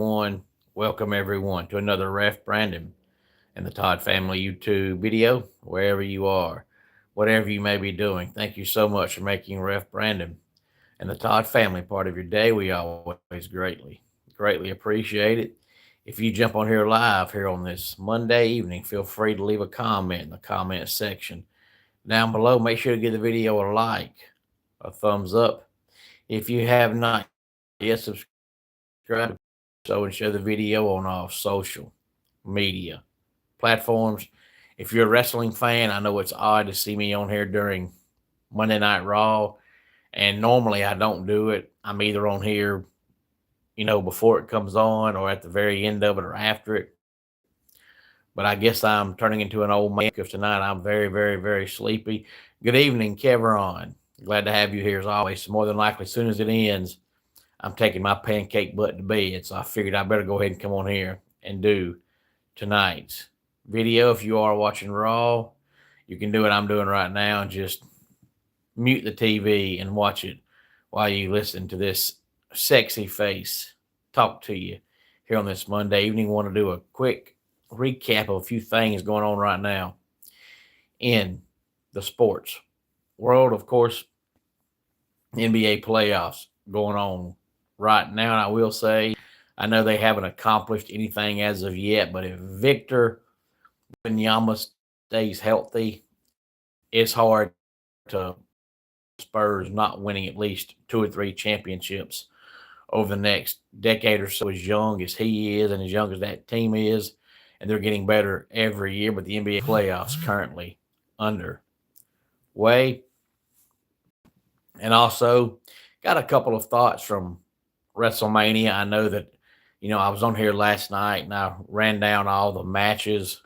One, welcome everyone to another Ref Brandon and the Todd Family YouTube video, wherever you are, whatever you may be doing. Thank you so much for making Ref Brandon and the Todd Family part of your day. We always greatly appreciate it. If you jump on here live here on this Monday evening, feel free to leave a comment in the comment section down below. Make sure to give the video a like, a thumbs up. If you have not yet subscribed, so and share the video on all social media platforms. If you're a wrestling fan, I know it's odd to see me on here during Monday Night Raw, and normally I don't do it. I'm either on here, before it comes on or at the very end of it or after it. But I guess I'm turning into an old man because tonight I'm very sleepy. Good evening, Keveron. Glad to have you here as always. More than likely, as soon as it ends, I'm taking my pancake butt to bed. So I figured I better go ahead and come on here and do tonight's video. If you are watching Raw, you can do what I'm doing right now and just mute the TV and watch it while you listen to this sexy face talk to you here on this Monday evening. Want to do a quick recap of a few things going on right now in the sports world. Of course, NBA playoffs going on right now. And I will say, I know they haven't accomplished anything as of yet, but if Victor Wembanyama stays healthy, it's hard to Spurs not winning at least 2 or 3 championships over the next decade or so. As young as he is and as young as that team is, and they're getting better every year. But the NBA playoffs currently underway, and also got a couple of thoughts from WrestleMania. I know that I was on here last night and I ran down all the matches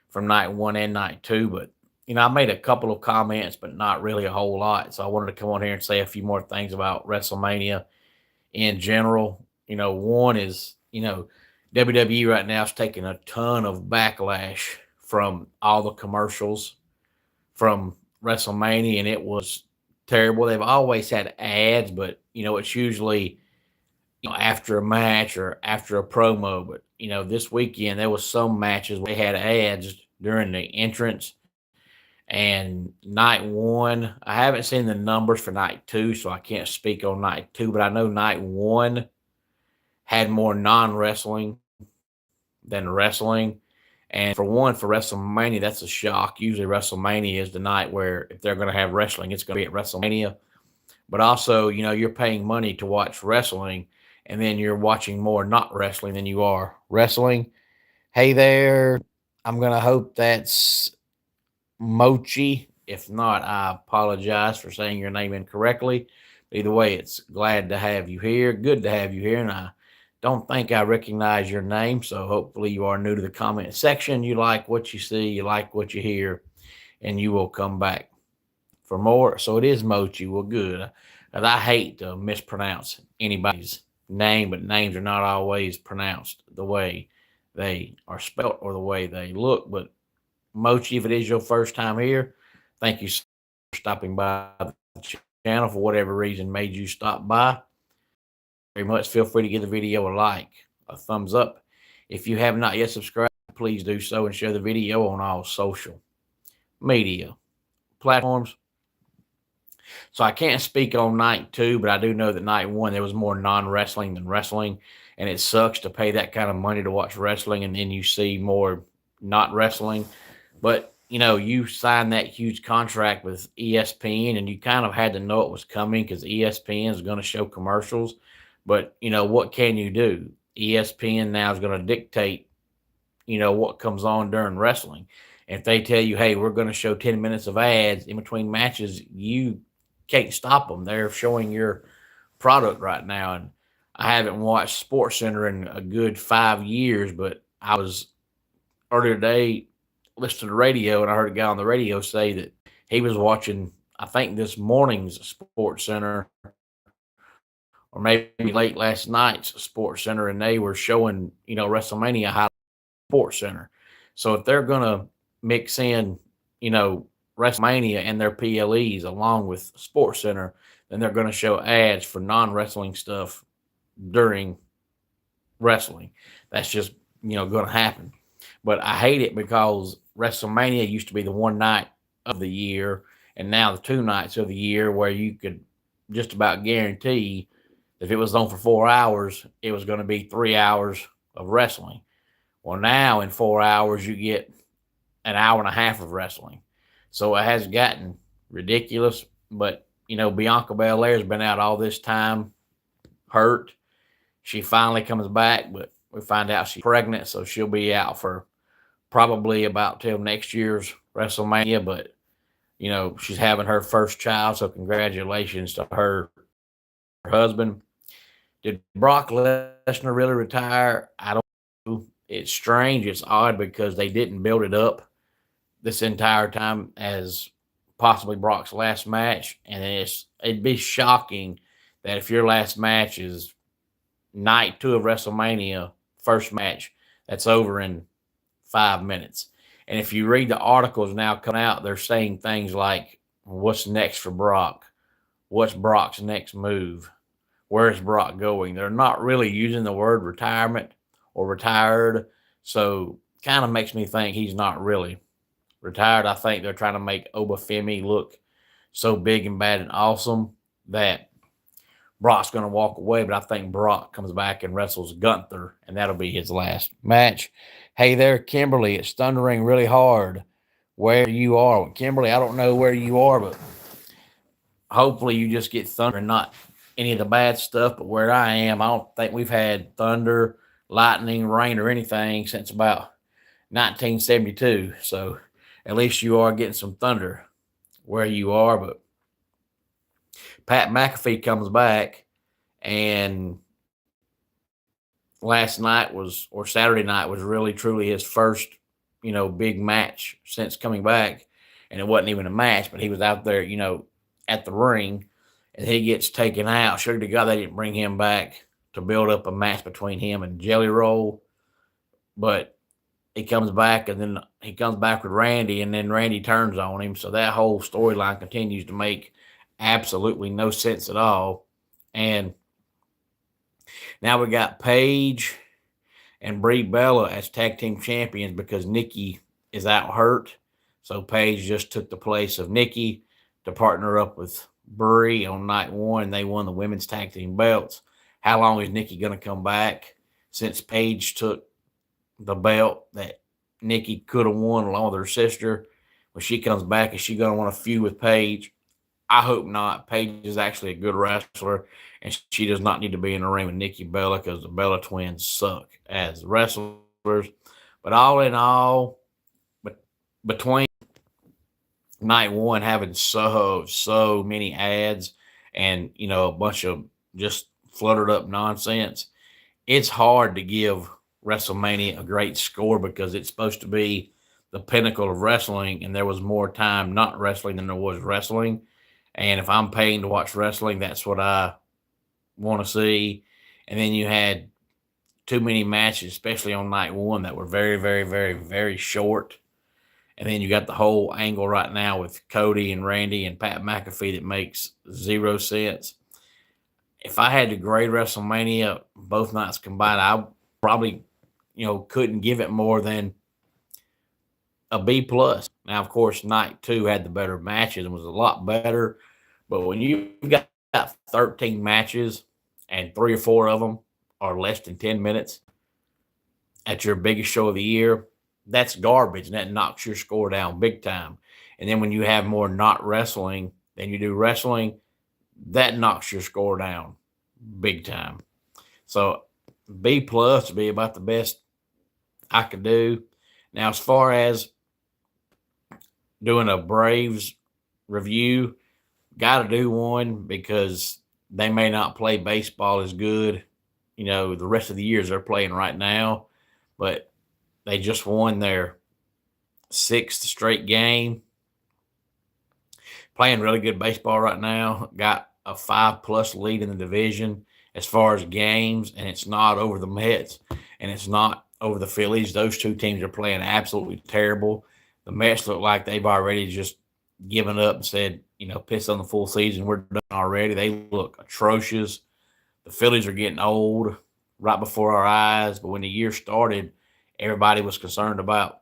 from night one and night two, but I made a couple of comments, but not really a whole lot. So I wanted to come on here and say a few more things about WrestleMania in general. One is, WWE right now is taking a ton of backlash from all the commercials from WrestleMania, and it was terrible. They've always had ads, but it's usually after a match or after a promo. But this weekend there was some matches where they had ads during the entrance. And night one, I haven't seen the numbers for night two, so I can't speak on night two, but I know night one had more non-wrestling than wrestling. And for one, for WrestleMania, that's a shock. Usually WrestleMania is the night where if they're going to have wrestling, it's going to be at WrestleMania. But also, you're paying money to watch wrestling, and then you're watching more not wrestling than you are wrestling. Hey there. I'm going to hope that's Mochi. If not, I apologize for saying your name incorrectly. Either way, it's glad to have you here. Good to have you here. And I don't think I recognize your name. So hopefully you are new to the comment section. You like what you see, you like what you hear, and you will come back for more. So it is Mochi. Well, good. And I hate to mispronounce anybody's name, but names are not always pronounced the way they are spelt or the way they look. But Mochi, if it is your first time here, thank you so much for stopping by the channel for whatever reason made you stop by. Very much. Feel free to give the video a like, a thumbs up. If you have not yet subscribed, please do so and share the video on all social media platforms. So I can't speak on night two, but I do know that night one there was more non-wrestling than wrestling, and it sucks to pay that kind of money to watch wrestling and then you see more not wrestling. But you signed that huge contract with ESPN, and you kind of had to know it was coming because ESPN is going to show commercials. But what can you do? ESPN now is going to dictate, what comes on during wrestling. And if they tell you, hey, we're going to show 10 minutes of ads in between matches, you can't stop them. They're showing your product right now. And I haven't watched Sports Center in a good 5 years, but I was earlier today listening to the radio, and I heard a guy on the radio say that he was watching, I think, this morning's Sports Center or maybe late last night's Sports Center, and they were showing, WrestleMania highlights Sports Center. So if they're going to mix in, WrestleMania and their PLEs along with Sports Center, then they're going to show ads for non-wrestling stuff during wrestling. That's just, going to happen. But I hate it because WrestleMania used to be the one night of the year, and now the two nights of the year where you could just about guarantee if it was on for 4 hours, it was going to be 3 hours of wrestling. Well, now in 4 hours, you get an hour and a half of wrestling. So it has gotten ridiculous. But, Bianca Belair has been out all this time, hurt. She finally comes back, but we find out she's pregnant, so she'll be out for probably about till next year's WrestleMania. But, she's having her first child, so congratulations to her husband. Did Brock Lesnar really retire? I don't know. It's strange. It's odd because they didn't build it up this entire time as possibly Brock's last match, and it'd be shocking that if your last match is night two of WrestleMania, first match, that's over in 5 minutes. And if you read the articles now coming out, they're saying things like, "What's next for Brock? What's Brock's next move? Where's Brock going?" They're not really using the word retirement or retired, so kind of makes me think he's not really retired. I think they're trying to make Obafemi look so big and bad and awesome that Brock's going to walk away, but I think Brock comes back and wrestles Gunther, and that'll be his last match. Hey there, Kimberly. It's thundering really hard where you are. Kimberly, I don't know where you are, but hopefully you just get thunder and not any of the bad stuff. But where I am, I don't think we've had thunder, lightning, rain, or anything since about 1972. So at least you are getting some thunder where you are. But Pat McAfee comes back, and last night was, or Saturday night was really truly his first, big match since coming back. And it wasn't even a match, but he was out there, at the ring, and he gets taken out. Sugar to God they didn't bring him back to build up a match between him and Jelly Roll. But he comes back, and then he comes back with Randy, and then Randy turns on him. So that whole storyline continues to make absolutely no sense at all. And now we got Paige and Brie Bella as tag team champions because Nikki is out hurt. So Paige just took the place of Nikki to partner up with Brie on night one. They won the women's tag team belts. How long is Nikki going to come back? Since Paige took the belt that Nikki could have won along with her sister, when she comes back, is she going to want to feud with Paige? I hope not. Paige is actually a good wrestler, and she does not need to be in the ring with Nikki Bella because the Bella twins suck as wrestlers. But all in all, between night one having so many ads and a bunch of just fluttered up nonsense, it's hard to give WrestleMania a great score because it's supposed to be the pinnacle of wrestling, and there was more time not wrestling than there was wrestling. And if I'm paying to watch wrestling, that's what I want to see. And then you had too many matches, especially on night one, that were very, very, very, very short. And then you got the whole angle right now with Cody and Randy and Pat McAfee that makes zero sense. If I had to grade WrestleMania both nights combined, I probably, couldn't give it more than a B plus. Now, of course, night two had the better matches and was a lot better. But when you've got 13 matches and 3 or 4 of them are less than 10 minutes at your biggest show of the year, that's garbage, and that knocks your score down big time. And then when you have more not wrestling than you do wrestling, that knocks your score down big time. So B plus would be about the best I could do. Now, as far as doing a Braves review, got to do one because they may not play baseball as good, the rest of the years they're playing right now, but they just won their 6th straight game. Playing really good baseball right now. Got a 5+ lead in the division as far as games, and it's not over the Mets, and it's not over the Phillies. Those two teams are playing absolutely terrible. The Mets look like they've already just given up and said, piss on the full season. We're done already. They look atrocious. The Phillies are getting old right before our eyes. But when the year started, everybody was concerned about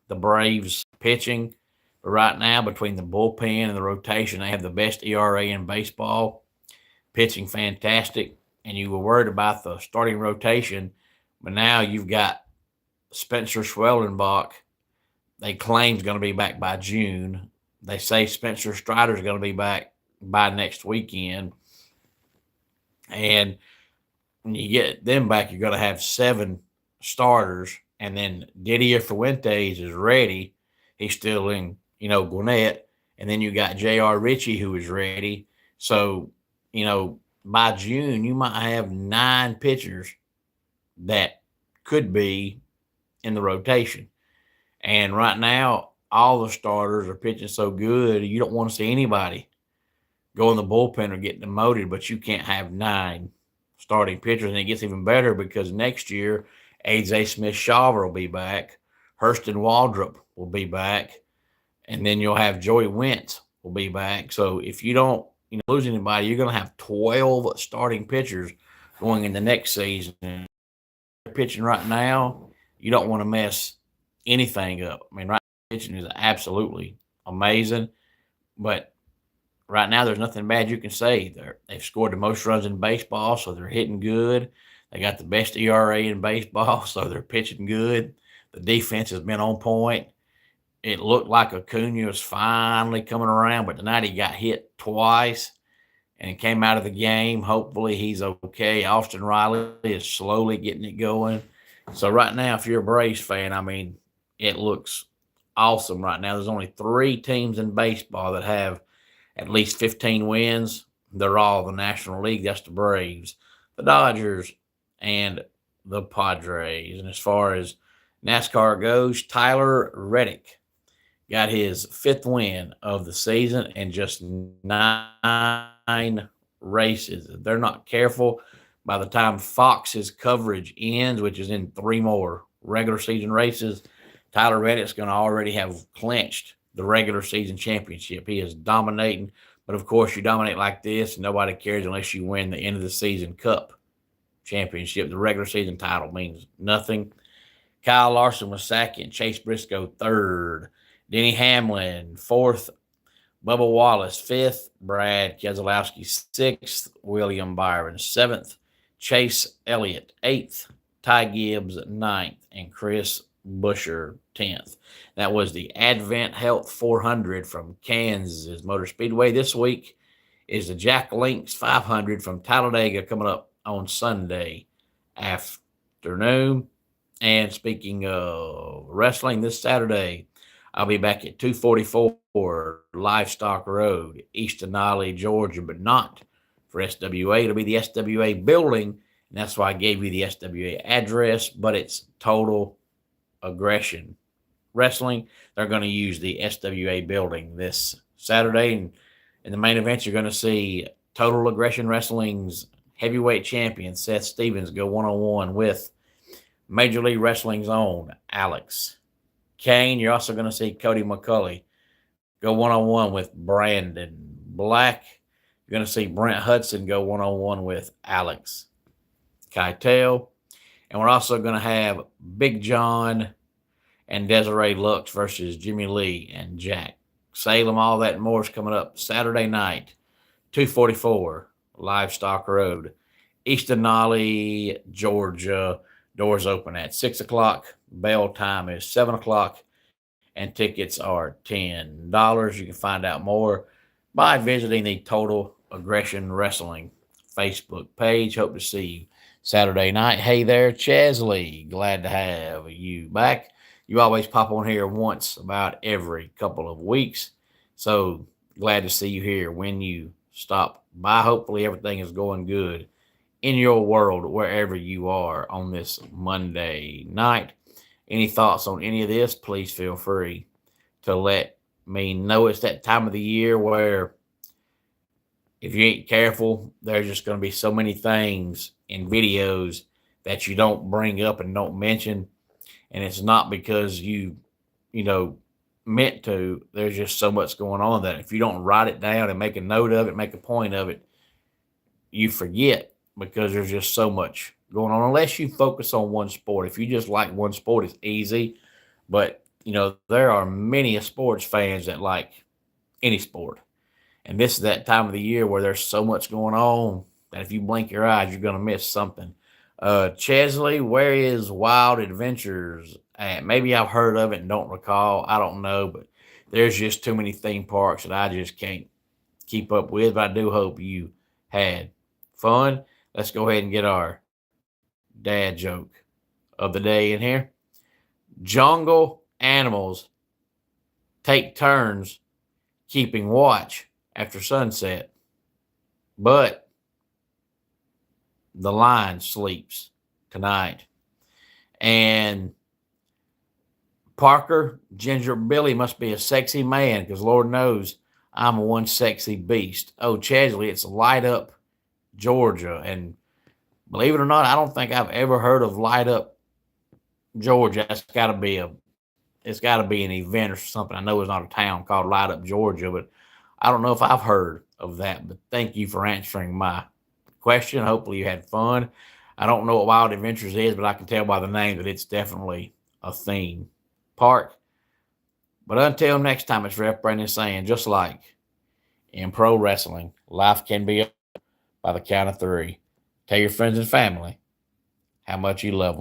the Braves pitching. But right now, between the bullpen and the rotation, they have the best ERA in baseball. Pitching fantastic. And you were worried about the starting rotation. But now you've got Spencer Schwellenbach. They claim is going to be back by June. They say Spencer Strider is going to be back by next weekend. And when you get them back, you're going to have 7 starters. And then Didier Fuentes is ready. He's still in, Gwinnett. And then you got J.R. Ritchie, who is ready. So, by June, you might have 9 pitchers that could be in the rotation. And right now, all the starters are pitching so good, you don't want to see anybody go in the bullpen or get demoted, but you can't have 9 starting pitchers. And it gets even better because next year, A.J. Smith-Shawver will be back. Hurston Waldrop will be back. And then you'll have Joey Wentz will be back. So if you don't lose anybody, you're going to have 12 starting pitchers going in the next season. Pitching right now, you don't want to mess anything up. I mean, right now, pitching is absolutely amazing. But right now, there's nothing bad you can say. They've scored the most runs in baseball, so they're hitting good. They got the best ERA in baseball, so they're pitching good. The defense has been on point. It looked like Acuna was finally coming around, but tonight he got hit twice and came out of the game. Hopefully he's okay. Austin Riley is slowly getting it going. So right now, if you're a Braves fan, I mean, it looks awesome right now. There's only 3 teams in baseball that have at least 15 wins. They're all the National League. That's the Braves, the Dodgers, and the Padres. And as far as NASCAR goes, Tyler Reddick got his 5th win of the season in just 9 races. If they're not careful, by the time Fox's coverage ends, which is in 3 more regular season races, Tyler Reddick's going to already have clinched the regular season championship. He is dominating. But, of course, you dominate like this, and nobody cares unless you win the end of the season cup championship. The regular season title means nothing. Kyle Larson was 2nd. Chase Briscoe 3rd. Denny Hamlin 4th. Bubba Wallace 5th. Brad Keselowski 6th. William Byron 7th. Chase Elliott 8th. Ty Gibbs 9th. And Chris Buescher 10th. That was the Advent Health 400 from Kansas Motor Speedway. This week is the Jack Links 500 from Talladega coming up on Sunday afternoon. And speaking of wrestling, this Saturday, I'll be back at 244 Livestock Road, East Denali, Georgia, but not for SWA. It'll be the SWA building, and that's why I gave you the SWA address, but it's Total Aggression Wrestling. They're going to use the SWA building this Saturday, and in the main event, you're going to see Total Aggression Wrestling's heavyweight champion, Seth Stevens, go one-on-one with Major League Wrestling's own Alex Kane. You're also going to see Cody McCulley go one-on-one with Brandon Black. You're going to see Brent Hudson go one-on-one with Alex Keitel. And we're also going to have Big John and Desiree Lux versus Jimmy Lee and Jack Salem. All that and more is coming up Saturday night, 244 Livestock Road, East Denali, Georgia. Doors open at 6 o'clock. Bell time is 7 o'clock. And tickets are $10. You can find out more by visiting the Total Aggression Wrestling Facebook page. Hope to see you Saturday night. Hey there, Chesley. Glad to have you back. You always pop on here once about every couple of weeks. So glad to see you here when you stop by. Hopefully everything is going good in your world, wherever you are on this Monday night. Any thoughts on any of this, please feel free to let me know. It's that time of the year where if you ain't careful, there's just going to be so many things in videos that you don't bring up and don't mention. And it's not because you meant to. There's just so much going on that if you don't write it down and make a note of it, make a point of it, you forget because there's just so much going on, unless you focus on one sport. If you just like one sport, it's easy. But there are many sports fans that like any sport. And this is that time of the year where there's so much going on that if you blink your eyes, you're going to miss something. Chesley, where is Wild Adventures at? Maybe I've heard of it and don't recall. I don't know, but there's just too many theme parks that I just can't keep up with. But I do hope you had fun. Let's go ahead and get our dad joke of the day in here. Jungle animals take turns keeping watch after sunset, but the lion sleeps tonight. And Parker, Ginger Billy must be a sexy man because Lord knows I'm one sexy beast. Oh, Chesley, it's Light Up Georgia. And believe it or not, I don't think I've ever heard of Light Up Georgia. It's got to be an event or something. I know it's not a town called Light Up Georgia, but I don't know if I've heard of that. But thank you for answering my question. Hopefully you had fun. I don't know what Wild Adventures is, but I can tell by the name that it's definitely a theme park. But until next time, it's Ref Brandon saying, just like in pro wrestling, life can be by the count of three. Tell your friends and family how much you love them.